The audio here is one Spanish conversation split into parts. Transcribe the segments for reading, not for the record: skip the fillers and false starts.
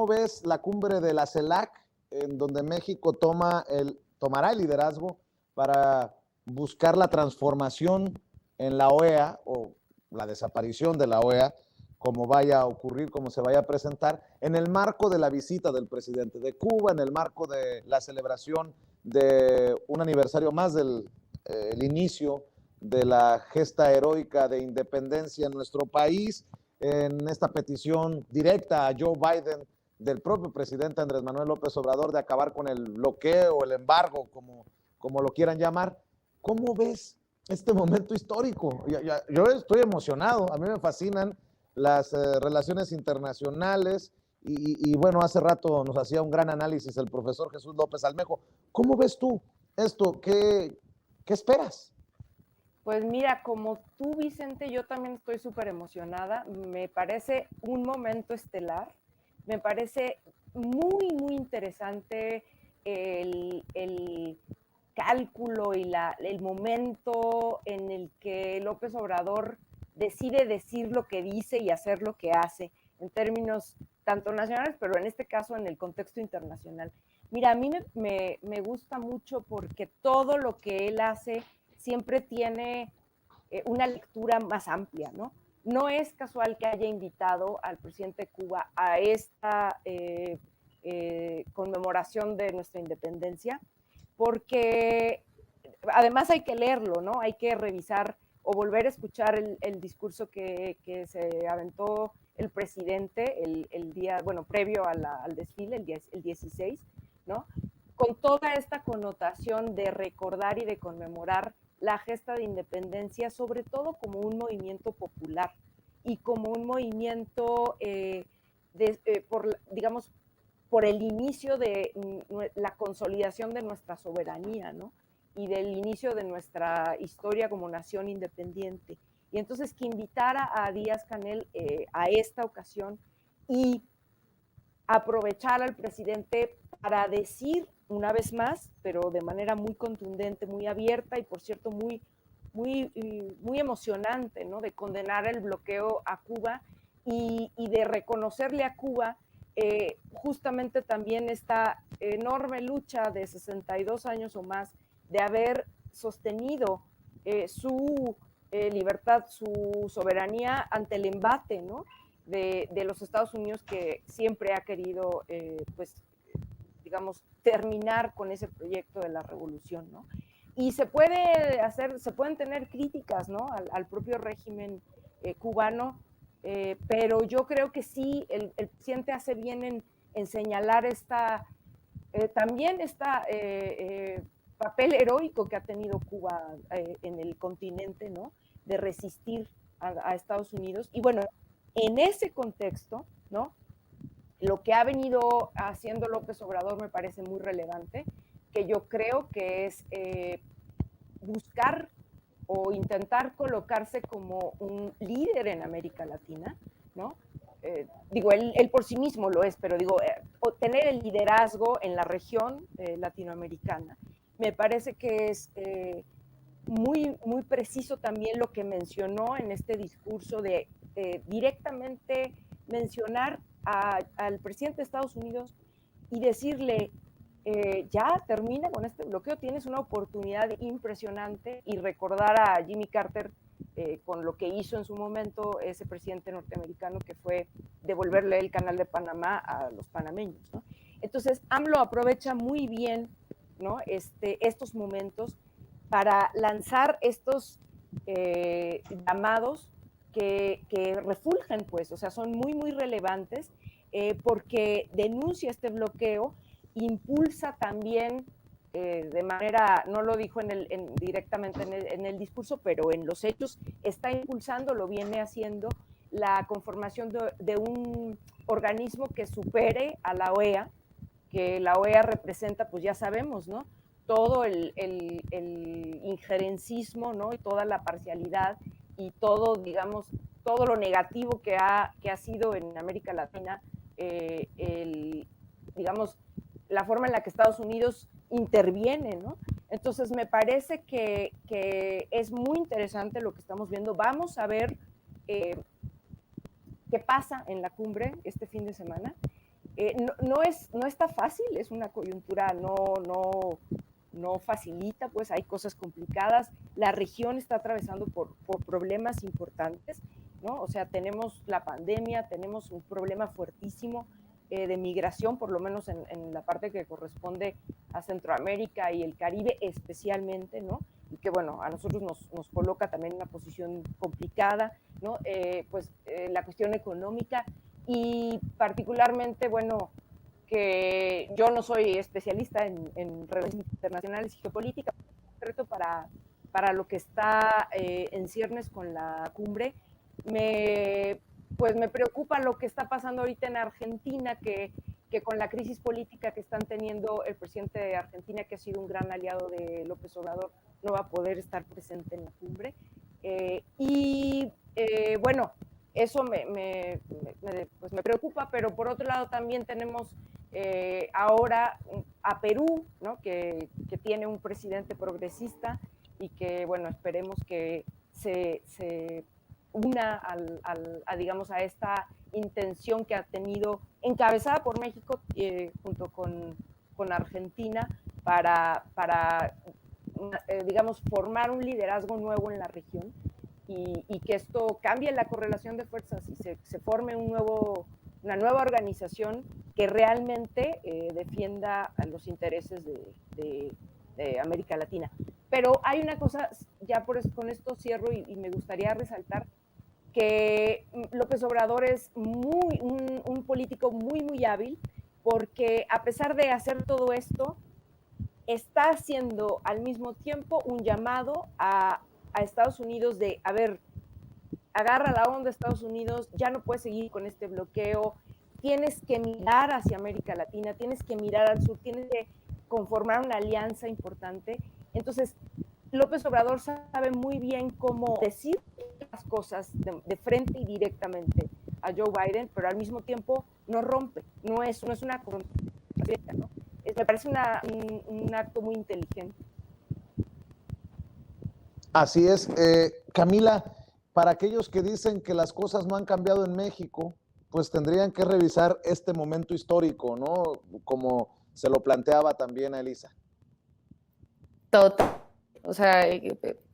¿cómo ves la cumbre de la CELAC, en donde México tomará el liderazgo para buscar la transformación en la OEA o la desaparición de la OEA, como vaya a ocurrir, como se vaya a presentar, en el marco de la visita del presidente de Cuba, en el marco de la celebración de un aniversario más del el inicio de la gesta heroica de independencia en nuestro país, en esta petición directa a Joe Biden del propio presidente Andrés Manuel López Obrador de acabar con el bloqueo, el embargo, como lo quieran llamar. ¿Cómo ves este momento histórico? Yo estoy emocionado, a mí me fascinan las relaciones internacionales y bueno, hace rato nos hacía un gran análisis el profesor Jesús López Almejo. ¿Cómo ves tú esto? ¿Qué esperas? Pues mira, como tú, Vicente, yo también estoy súper emocionada. Me parece un momento estelar. Me parece muy, muy interesante el cálculo y el momento en el que López Obrador decide decir lo que dice y hacer lo que hace, en términos tanto nacionales, pero en este caso en el contexto internacional. Mira, a mí me gusta mucho porque todo lo que él hace siempre tiene una lectura más amplia, ¿no? No es casual que haya invitado al presidente de Cuba a esta conmemoración de nuestra independencia, porque además hay que leerlo, ¿no? Hay que revisar o volver a escuchar el discurso que se aventó el presidente el día, bueno, previo al desfile, el 16, ¿no? Con toda esta connotación de recordar y de conmemorar la gesta de independencia, sobre todo como un movimiento popular y como un movimiento, digamos, por el inicio de la consolidación de nuestra soberanía, ¿no? Y del inicio de nuestra historia como nación independiente. Y entonces que invitara a Díaz-Canel a esta ocasión y aprovechar al presidente para decir una vez más, pero de manera muy contundente, muy abierta y por cierto muy emocionante, ¿no? De condenar el bloqueo a Cuba y de reconocerle a Cuba justamente también esta enorme lucha de 62 años o más de haber sostenido su libertad, su soberanía ante el embate, ¿no? De los Estados Unidos, que siempre ha querido, pues, digamos, terminar con ese proyecto de la revolución, ¿no? Y se pueden tener críticas, ¿no? Al propio régimen cubano, pero yo creo que sí, el presidente hace bien en señalar también esta papel heroico que ha tenido Cuba en el continente, ¿no? De resistir a Estados Unidos. Y bueno, en ese contexto, ¿no? Lo que ha venido haciendo López Obrador me parece muy relevante, que yo creo que es buscar o intentar colocarse como un líder en América Latina, ¿no? Digo, él por sí mismo lo es, pero digo, tener el liderazgo en la región latinoamericana. Me parece que es muy preciso también lo que mencionó en este discurso de directamente mencionar al presidente de Estados Unidos y decirle, ya termina con este bloqueo, tienes una oportunidad impresionante, y recordar a Jimmy Carter con lo que hizo en su momento ese presidente norteamericano, que fue devolverle el canal de Panamá a los panameños, ¿no? Entonces, AMLO aprovecha muy bien, ¿no? Estos momentos para lanzar estos llamados que refulgen, pues, o sea, son muy relevantes, porque denuncia este bloqueo, impulsa también de manera, no lo dijo directamente en el discurso, pero en los hechos está impulsando, lo viene haciendo, la conformación de un organismo que supere a la OEA, que la OEA representa, pues ya sabemos, ¿no? Todo el injerencismo, ¿no? Y toda la parcialidad y todo, digamos, todo lo negativo que ha sido en América Latina, digamos, la forma en la que Estados Unidos interviene, ¿no? Entonces me parece que es muy interesante lo que estamos viendo. Vamos a ver qué pasa en la cumbre este fin de semana. no está fácil, es una coyuntura no facilita, pues hay cosas complicadas. La región está atravesando por problemas importantes, ¿no? O sea, tenemos la pandemia, tenemos un problema fuertísimo de migración, por lo menos en la parte que corresponde a Centroamérica y el Caribe especialmente, ¿no? Y que, bueno, a nosotros nos coloca también en una posición complicada, ¿no? La cuestión económica y particularmente, bueno, que yo no soy especialista en relaciones internacionales y geopolítica, concreto para lo que está en ciernes con la cumbre, pues me preocupa lo que está pasando ahorita en Argentina, que con la crisis política que están teniendo el presidente de Argentina, que ha sido un gran aliado de López Obrador, no va a poder estar presente en la cumbre. Bueno, eso pues me preocupa, pero por otro lado también tenemos ahora a Perú, ¿no? que tiene un presidente progresista y que, bueno, esperemos que se una digamos, a esta intención que ha tenido, encabezada por México junto con Argentina, para digamos, formar un liderazgo nuevo en la región y que esto cambie la correlación de fuerzas y se forme una nueva organización que realmente defienda a los intereses de América Latina. Pero hay una cosa, ya con esto cierro y me gustaría resaltar que López Obrador es un político muy hábil, porque a pesar de hacer todo esto, está haciendo al mismo tiempo un llamado a Estados Unidos de, a ver, agarra la onda Estados Unidos, ya no puedes seguir con este bloqueo, tienes que mirar hacia América Latina, tienes que mirar al sur, tienes que conformar una alianza importante. Entonces, López Obrador sabe muy bien cómo decir las cosas de frente y directamente a Joe Biden, pero al mismo tiempo no rompe, no es una confrontación, ¿no? Me parece un acto muy inteligente. Así es. Camila, para aquellos que dicen que las cosas no han cambiado en México, pues tendrían que revisar este momento histórico, ¿no? Como se lo planteaba también a Elisa. Total. O sea,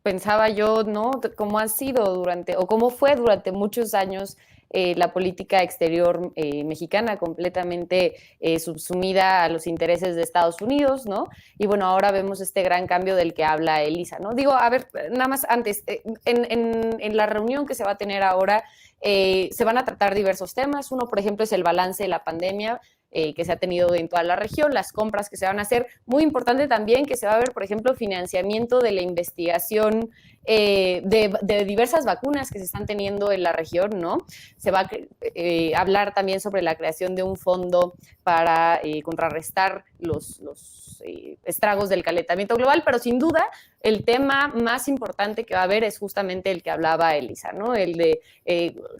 pensaba yo, ¿no? Cómo ha sido durante, o cómo fue durante muchos años la política exterior mexicana, completamente subsumida a los intereses de Estados Unidos, ¿no? Y bueno, ahora vemos este gran cambio del que habla Elisa, ¿no? Digo, a ver, nada más antes, en la reunión que se va a tener ahora, se van a tratar diversos temas. Uno, por ejemplo, es el balance de la pandemia que se ha tenido en toda la región, las compras que se van a hacer. Muy importante también que se va a ver, por ejemplo, financiamiento de la investigación de diversas vacunas que se están teniendo en la región, ¿no? Se va a hablar también sobre la creación de un fondo para contrarrestar los estragos del calentamiento global, pero sin duda el tema más importante que va a haber es justamente el que hablaba Elisa, ¿no? El de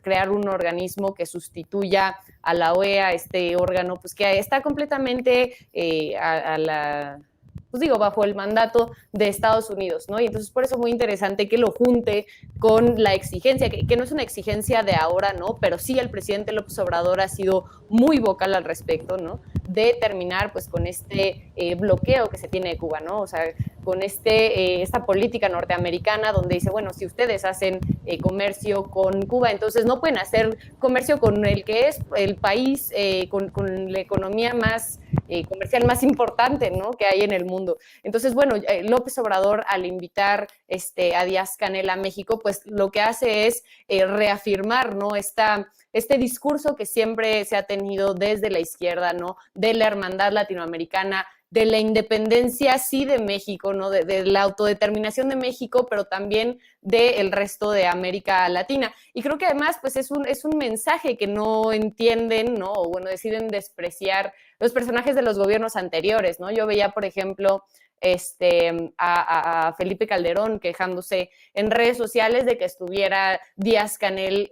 crear un organismo que sustituya a la OEA, este órgano pues que está completamente pues digo, bajo el mandato de Estados Unidos, ¿no? Y entonces por eso es muy interesante que lo junte con la exigencia, que no es una exigencia de ahora, ¿no? Pero sí el presidente López Obrador ha sido muy vocal al respecto, ¿no? De terminar pues con este bloqueo que se tiene de Cuba, ¿no? O sea, con esta política norteamericana donde dice, bueno, si ustedes hacen comercio con Cuba, entonces no pueden hacer comercio con el que es el país, con la economía más comercial más importante, ¿no? Que hay en el mundo. Entonces, bueno, López Obrador al invitar a Díaz-Canel a México, pues lo que hace es reafirmar, ¿no? Este discurso que siempre se ha tenido desde la izquierda, ¿no? De la hermandad latinoamericana, de la independencia, sí, de México, ¿no? De la autodeterminación de México, pero también del resto de América Latina. Y creo que además, pues es un mensaje que no entienden, ¿no? O bueno, deciden despreciar los personajes de los gobiernos anteriores, ¿no? Yo veía, por ejemplo, a Felipe Calderón quejándose en redes sociales de que estuviera Díaz-Canel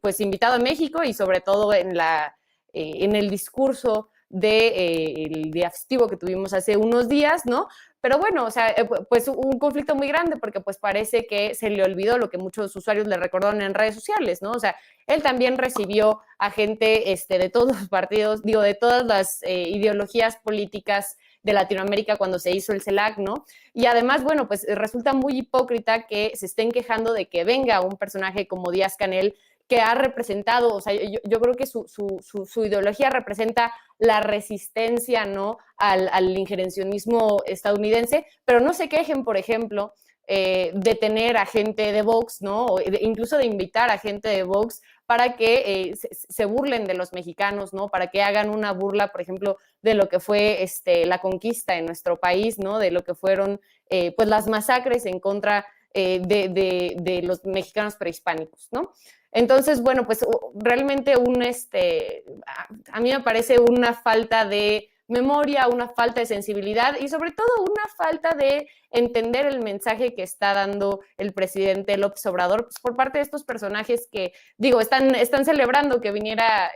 pues invitado a México y sobre todo en el discurso el día festivo que tuvimos hace unos días, ¿no? Pero bueno, o sea, pues un conflicto muy grande porque pues parece que se le olvidó lo que muchos usuarios le recordaron en redes sociales, ¿no? O sea, él también recibió a gente de todos los partidos, digo, de todas las ideologías políticas de Latinoamérica cuando se hizo el CELAC, ¿no? Y además, bueno, pues resulta muy hipócrita que se estén quejando de que venga un personaje como Díaz-Canel que ha representado, o sea, yo creo que su ideología representa la resistencia, ¿no?, al injerencionismo estadounidense, pero no se quejen, por ejemplo, de tener a gente de Vox, ¿no?, o incluso de invitar a gente de Vox para que se burlen de los mexicanos, ¿no?, para que hagan una burla, por ejemplo, de lo que fue la conquista en nuestro país, ¿no?, de lo que fueron pues las masacres en contra de los mexicanos prehispánicos, ¿no? Entonces, bueno, pues realmente a mí me parece una falta de memoria, una falta de sensibilidad y sobre todo una falta de entender el mensaje que está dando el presidente López Obrador pues, por parte de estos personajes que, digo, están celebrando que viniera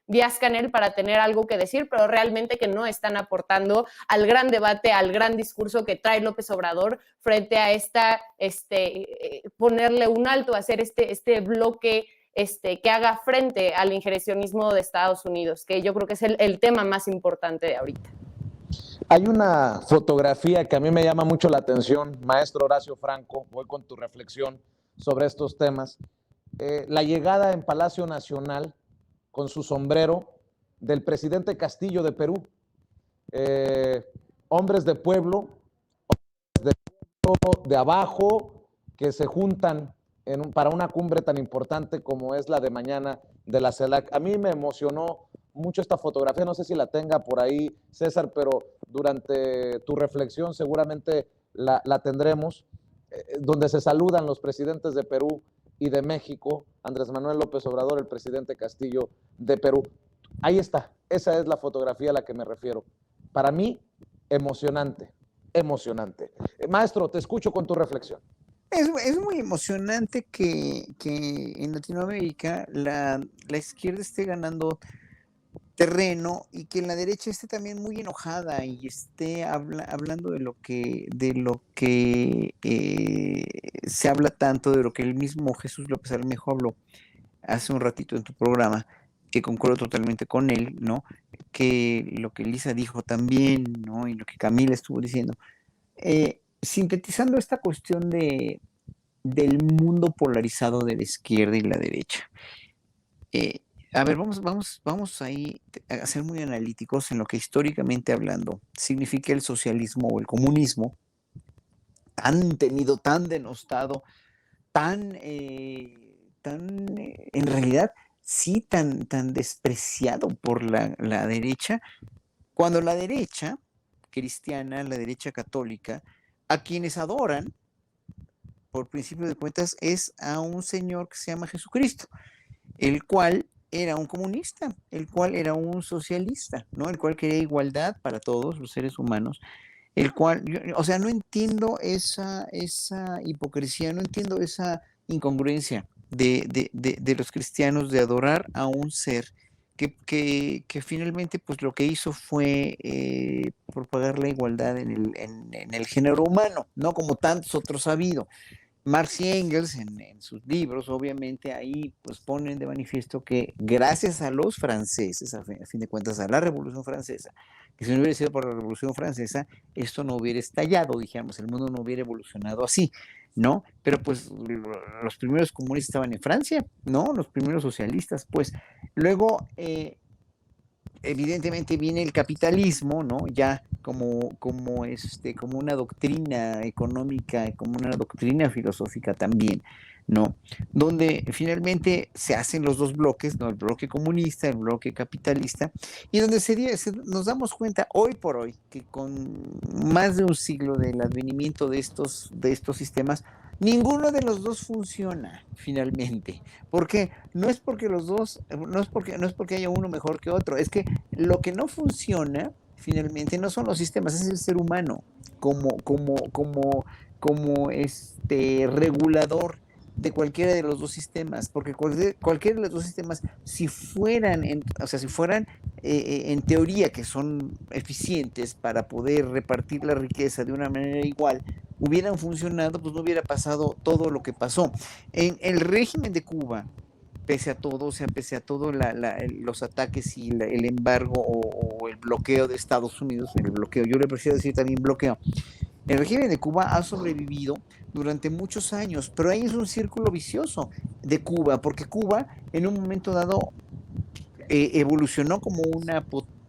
Díaz-Canel para tener algo que decir, pero realmente que no están aportando al gran debate, al gran discurso que trae López Obrador frente a ponerle un alto, hacer este bloque que haga frente al injerencionismo de Estados Unidos, que yo creo que es el tema más importante de ahorita. Hay una fotografía que a mí me llama mucho la atención, maestro Horacio Franco, voy con tu reflexión sobre estos temas. La llegada en Palacio Nacional con su sombrero del presidente Castillo de Perú. Hombres de pueblo, de abajo, que se juntan para una cumbre tan importante como es la de mañana de la CELAC. A mí me emocionó mucho esta fotografía, no sé si la tenga por ahí César, pero durante tu reflexión seguramente la tendremos, donde se saludan los presidentes de Perú y de México, Andrés Manuel López Obrador, el presidente Castillo de Perú. Ahí está, esa es la fotografía a la que me refiero. Para mí, emocionante, emocionante. Maestro, te escucho con tu reflexión. Es muy emocionante que en Latinoamérica la izquierda esté ganando terreno y que la derecha esté también muy enojada y esté hablando de lo que se habla tanto, de lo que el mismo Jesús López Armejo habló hace un ratito en tu programa, que concuerdo totalmente con él, ¿no? Que lo que Lisa dijo también, ¿no? Y lo que Camila estuvo diciendo. Sintetizando esta cuestión del mundo polarizado de la izquierda y la derecha. A ver, vamos ahí a ser muy analíticos en lo que históricamente hablando significa el socialismo o el comunismo, tan temido, tan denostado, en realidad, sí, tan despreciado por la derecha, cuando la derecha cristiana, la derecha católica, a quienes adoran, por principio de cuentas, es a un señor que se llama Jesucristo, el cual era un comunista, el cual era un socialista, ¿no? El cual quería igualdad para todos los seres humanos, el cual, o sea, no entiendo esa hipocresía, no entiendo esa incongruencia de los cristianos de adorar a un ser que finalmente pues lo que hizo fue propagar la igualdad en el género humano, no como tantos otros ha habido. Marx y Engels en sus libros obviamente ahí pues ponen de manifiesto que gracias a los franceses, a fin de cuentas a la Revolución Francesa, que si no hubiera sido por la Revolución Francesa esto no hubiera estallado, dijéramos, el mundo no hubiera evolucionado así, ¿no? Pero pues los primeros comunistas estaban en Francia, ¿no? Los primeros socialistas, pues luego evidentemente viene el capitalismo, ¿no? Ya como una doctrina económica, como una doctrina filosófica también, ¿no? Donde finalmente se hacen los dos bloques, ¿no? El bloque comunista, el bloque capitalista, y donde nos damos cuenta hoy por hoy que con más de un siglo del advenimiento de estos sistemas, ninguno de los dos funciona finalmente. ¿Por qué? No es porque los dos, no es porque haya uno mejor que otro, es que lo que no funciona finalmente no son los sistemas, es el ser humano como regulador de cualquiera de los dos sistemas, porque cualquiera de los dos sistemas, si fueran, si fueran en teoría que son eficientes para poder repartir la riqueza de una manera igual, hubieran funcionado, pues no hubiera pasado todo lo que pasó. En el régimen de Cuba, pese a todo, pese a todo los ataques y el embargo o el bloqueo de Estados Unidos, el bloqueo, yo le prefiero decir también bloqueo, el régimen de Cuba ha sobrevivido durante muchos años, pero ahí es un círculo vicioso de Cuba, porque Cuba en un momento dado evolucionó como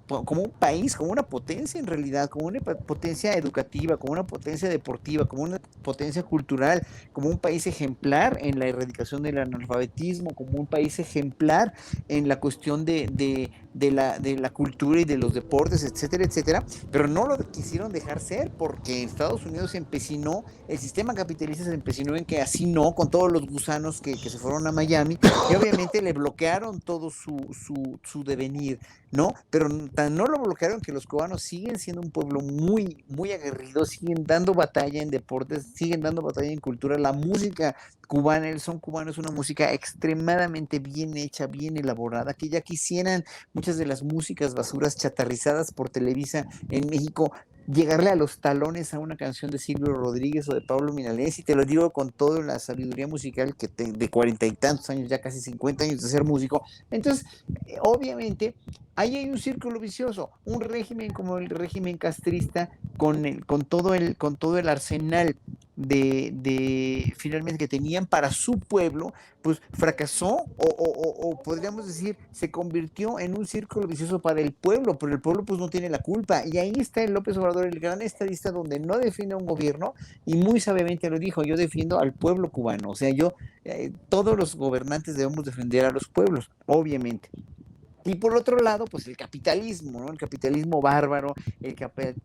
como un país, como una potencia en realidad, como una potencia educativa, como una potencia deportiva, como una potencia cultural, como un país ejemplar en la erradicación del analfabetismo, como un país ejemplar en la cuestión de la cultura y de los deportes, etcétera, etcétera, pero no lo quisieron dejar ser porque Estados Unidos se empecinó, el sistema capitalista se empecinó en que así no, con todos los gusanos que se fueron a Miami, y obviamente le bloquearon todo su devenir, ¿no? Pero tan no lo bloquearon que los cubanos siguen siendo un pueblo muy, muy aguerrido, siguen dando batalla en deportes, siguen dando batalla en cultura. La música cubana, el son cubano es una música extremadamente bien hecha, bien elaborada, que ya quisieran muchas de las músicas basuras chatarrizadas por Televisa en México llegarle a los talones a una canción de Silvio Rodríguez o de Pablo Milanés, y te lo digo con toda la sabiduría musical de 40 y tantos años, ya casi 50 años de ser músico. Entonces, obviamente, ahí hay un círculo vicioso, un régimen como el régimen castrista, con todo el arsenal finalmente que tenían para su pueblo, pues fracasó o podríamos decir se convirtió en un círculo vicioso para el pueblo, pero el pueblo pues no tiene la culpa, y ahí está el López Obrador, el gran estadista, donde no defiende a un gobierno y muy sabiamente lo dijo: yo defiendo al pueblo cubano, o sea, todos los gobernantes debemos defender a los pueblos, obviamente. Y por otro lado, pues el capitalismo, ¿no? El capitalismo bárbaro, el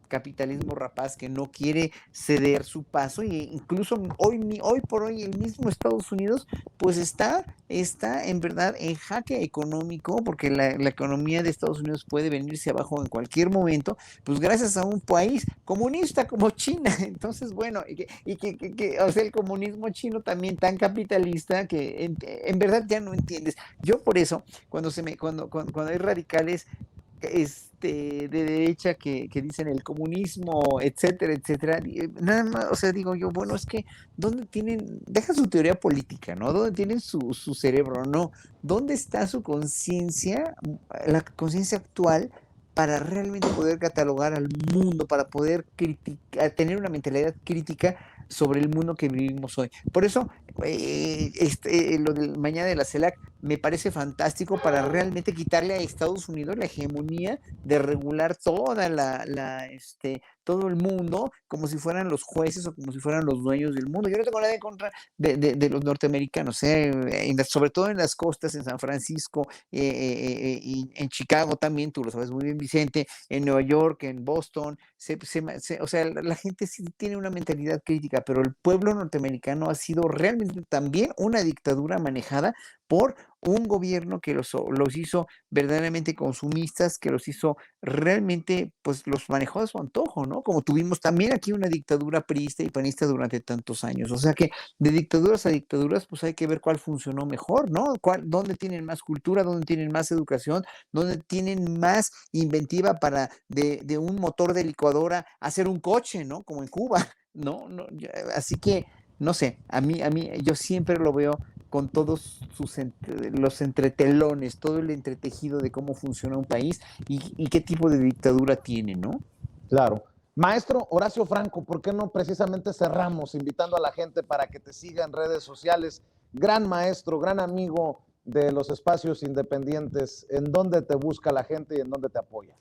capitalismo rapaz que no quiere ceder su paso, e incluso hoy por hoy el mismo Estados Unidos pues está en verdad en jaque económico, porque la economía de Estados Unidos puede venirse abajo en cualquier momento, pues gracias a un país comunista como China. Entonces, bueno, o sea, el comunismo chino también tan capitalista que en verdad ya no entiendes. Yo por eso, cuando hay radicales de derecha que dicen el comunismo, etcétera, etcétera, nada más, o sea, digo yo, bueno, es que, ¿dónde tienen, deja su teoría política, ¿no? ¿Dónde tienen su cerebro, no? ¿Dónde está su conciencia, la conciencia actual, para realmente poder catalogar al mundo, para poder tener una mentalidad crítica sobre el mundo que vivimos hoy? Por eso, lo del mañana de la CELAC me parece fantástico, para realmente quitarle a Estados Unidos la hegemonía de regular todo el mundo como si fueran los jueces o como si fueran los dueños del mundo. Yo no tengo nada en contra de los norteamericanos, sobre todo en las costas, en San Francisco, y en Chicago también, tú lo sabes muy bien, Vicente, en Nueva York, en Boston, o sea, la gente sí tiene una mentalidad crítica, pero el pueblo norteamericano ha sido realmente también una dictadura manejada por un gobierno que los hizo verdaderamente consumistas, que los hizo realmente, pues los manejó a su antojo, ¿no? Como tuvimos también aquí una dictadura priista y panista durante tantos años. O sea que de dictaduras a dictaduras, pues hay que ver cuál funcionó mejor, ¿no? Dónde tienen más cultura, dónde tienen más educación, dónde tienen más inventiva para de un motor de licuadora hacer un coche, ¿no? Como en Cuba, ¿no? Así que, no sé, a mí, yo siempre lo veo con todos los entretelones, todo el entretejido de cómo funciona un país y qué tipo de dictadura tiene, ¿no? Claro. Maestro Horacio Franco, ¿por qué no precisamente cerramos invitando a la gente para que te siga en redes sociales? Gran maestro, gran amigo de los espacios independientes. ¿En dónde te busca la gente y en dónde te apoya?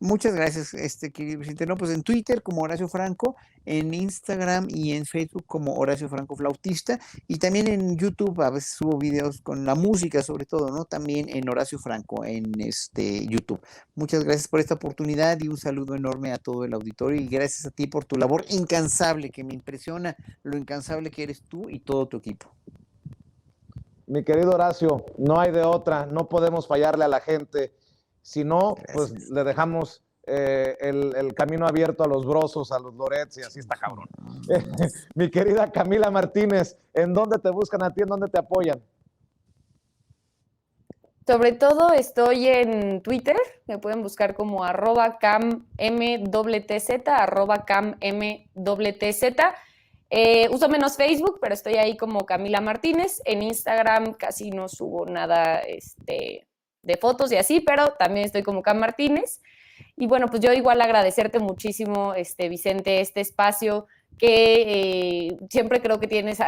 Muchas gracias, querido Vicente. No, pues en Twitter como Horacio Franco, en Instagram y en Facebook como Horacio Franco Flautista, y también en YouTube a veces subo videos con la música, sobre todo, ¿no? También en Horacio Franco en YouTube. Muchas gracias por esta oportunidad y un saludo enorme a todo el auditorio, y gracias a ti por tu labor incansable, que me impresiona lo incansable que eres tú y todo tu equipo. Mi querido Horacio, no hay de otra, no podemos fallarle a la gente. Si no, pues le dejamos el camino abierto a los Brosos, a los Lorets, y así está cabrón. Mi querida Camila Martínez, ¿en dónde te buscan a ti, en dónde te apoyan? Sobre todo estoy en Twitter, me pueden buscar como @cammwtz, @cammwtz. Uso menos Facebook, pero estoy ahí como Camila Martínez. En Instagram casi no subo nada de fotos y así, pero también estoy como Cam Martínez. Y bueno, pues yo igual agradecerte muchísimo, Vicente, este espacio que siempre creo que tienes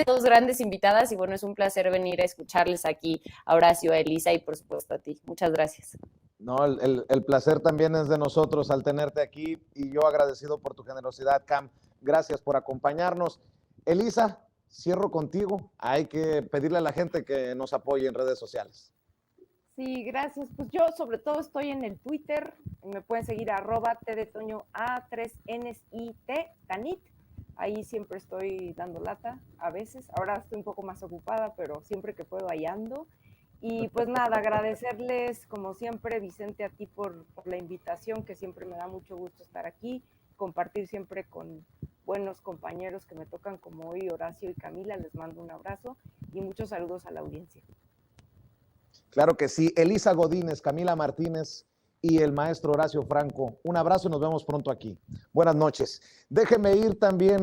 dos grandes invitadas y bueno, es un placer venir a escucharles aquí a Horacio, a Elisa y por supuesto a ti. Muchas gracias. No, el placer también es de nosotros al tenerte aquí y yo agradecido por tu generosidad, Cam. Gracias por acompañarnos. Elisa, cierro contigo. Hay que pedirle a la gente que nos apoye en redes sociales. Sí, gracias. Pues yo sobre todo estoy en el Twitter. Me pueden seguir @tdetoño A3NSIT, Tanit. Ahí siempre estoy dando lata, a veces. Ahora estoy un poco más ocupada, pero siempre que puedo ahí ando. Y pues nada, agradecerles como siempre, Vicente, a ti por la invitación, que siempre me da mucho gusto estar aquí, compartir siempre con buenos compañeros que me tocan como hoy, Horacio y Camila. Les mando un abrazo y muchos saludos a la audiencia. Claro que sí. Elisa Godínez, Camila Martínez y el maestro Horacio Franco. Un abrazo y nos vemos pronto aquí. Buenas noches. Déjeme ir también